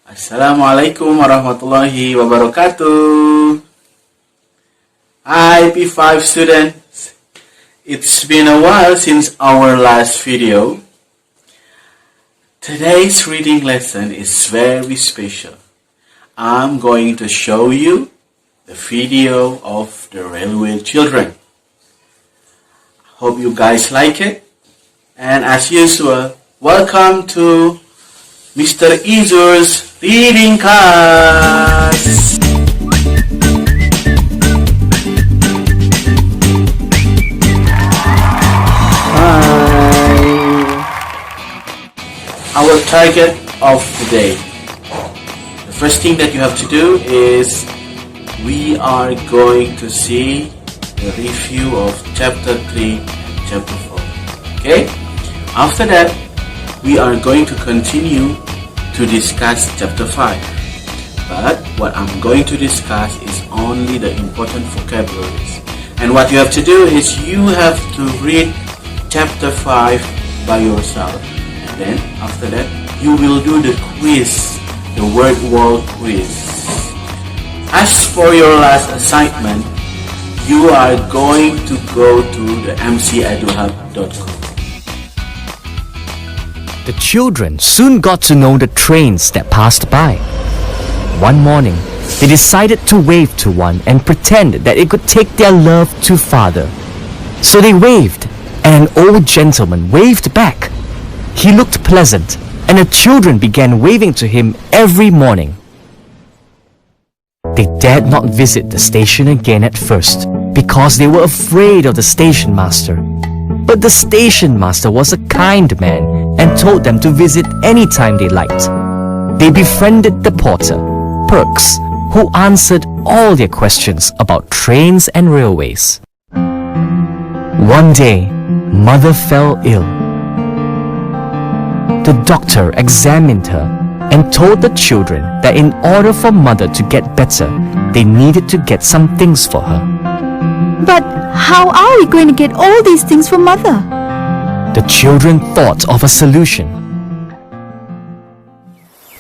Assalamualaikum warahmatullahi wabarakatuh. Hi P5 students. It's been a while since our last video. Today's reading lesson is very special. I'm going to show you the video of the railway children. Hope you guys like it. And as usual, welcome to Mr. Izur's reading class. Our target of the day. The first thing that you have to do is we are going to see the review of chapter 3, chapter 4. Okay? After that, we are going to continue to discuss chapter 5. But what I'm going to discuss is only the important vocabularies. And what you have to do is you have to read chapter 5 by yourself. And then after that, you will do the quiz, the word wall quiz. As for your last assignment, you are going to go to the mceduhub.com. The children soon got to know the trains that passed by. One morning, they decided to wave to one and pretend that it could take their love to farther. So they waved, and an old gentleman waved back. He looked pleasant, and the children began waving to him every morning. They dared not visit the station again at first because they were afraid of the station master. But the station master was a kind man and told them to visit any time they liked. They befriended the porter, Perks, who answered all their questions about trains and railways. One day, Mother fell ill. The doctor examined her and told the children that in order for Mother to get better, they needed to get some things for her. But how are we going to get all these things for Mother? The children thought of a solution.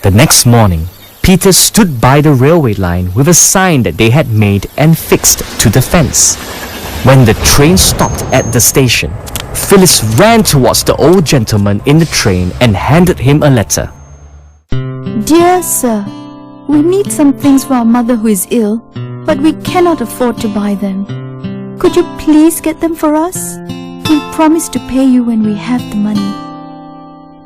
The next morning, Peter stood by the railway line with a sign that they had made and fixed to the fence. When the train stopped at the station, Phyllis ran towards the old gentleman in the train and handed him a letter. Dear Sir, we need some things for our mother who is ill, but we cannot afford to buy them. Could you please get them for us? We promise to pay you when we have the money.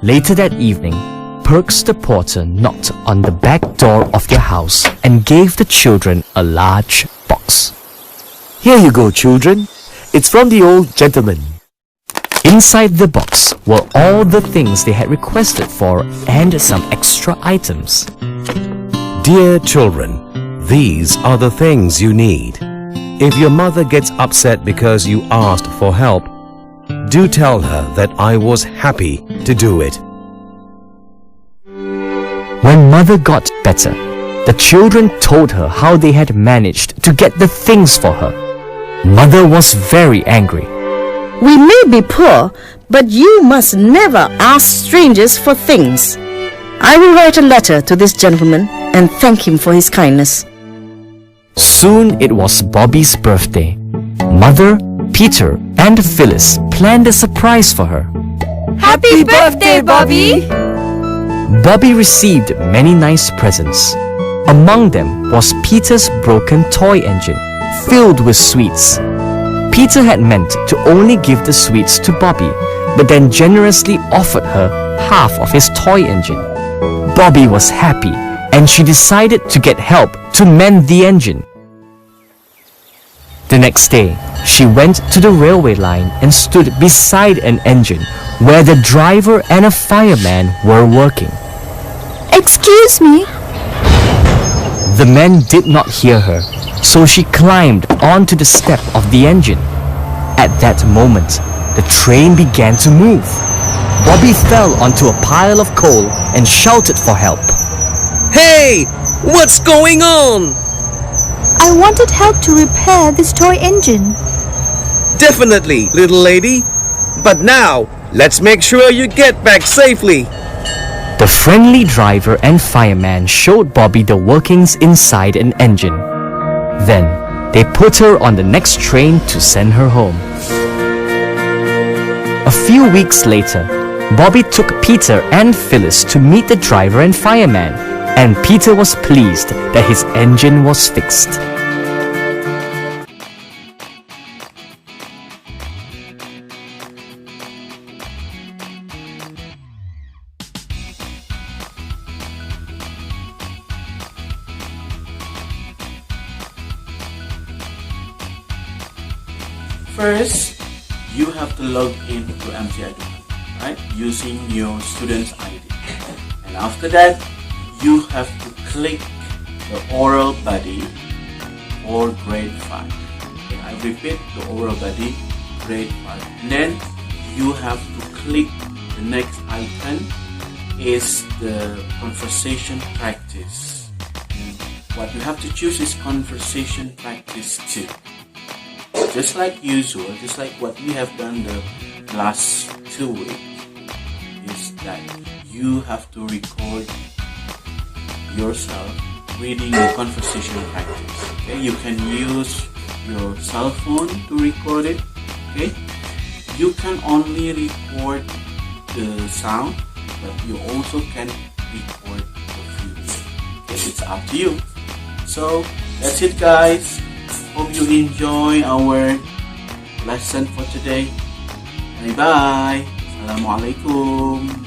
Later that evening, Perks the porter knocked on the back door of their house and gave the children a large box. Here you go, children. It's from the old gentleman. Inside the box were all the things they had requested for and some extra items. Dear children, these are the things you need. If your mother gets upset because you asked for help, do tell her that I was happy to do it. When Mother got better, the children told her how they had managed to get the things for her. Mother was very angry. We may be poor, but you must never ask strangers for things. I will write a letter to this gentleman and thank him for his kindness. Soon it was Bobby's birthday. Mother, Peter, and Phyllis planned a surprise for her. Happy birthday, Bobby! Bobby received many nice presents. Among them was Peter's broken toy engine, filled with sweets. Peter had meant to only give the sweets to Bobby, but then generously offered her half of his toy engine. Bobby was happy, and she decided to get help to mend the engine. The next day, she went to the railway line and stood beside an engine where the driver and a fireman were working. Excuse me? The men did not hear her, so she climbed onto the step of the engine. At that moment, the train began to move. Bobby fell onto a pile of coal and shouted for help. Hey! What's going on? I wanted help to repair this toy engine. Definitely, little lady. But now, let's make sure you get back safely. The The friendly driver and fireman showed Bobby the workings inside an engine. Then, they put her on the next train to send her home. A few weeks later, Bobby took Peter and Phyllis to meet the driver and fireman, and Peter was pleased that his engine was fixed. First, you have to log in to MTID, right, using your student's ID. And after that, you have to click the oral buddy for grade 5. Okay, I repeat, the oral buddy, grade 5. And then you have to click the next icon is the conversation practice. And what you have to choose is conversation practice 2. Just like usual, just like what we have done the last 2 weeks, is that you have to record yourself reading the conversation practice. Okay, you can use your cell phone to record it. Okay, you can only record the sound, but you also can record the video. Okay, it's up to you. So that's it, guys. Hope you enjoy our lesson for today. Bye bye. Assalamualaikum.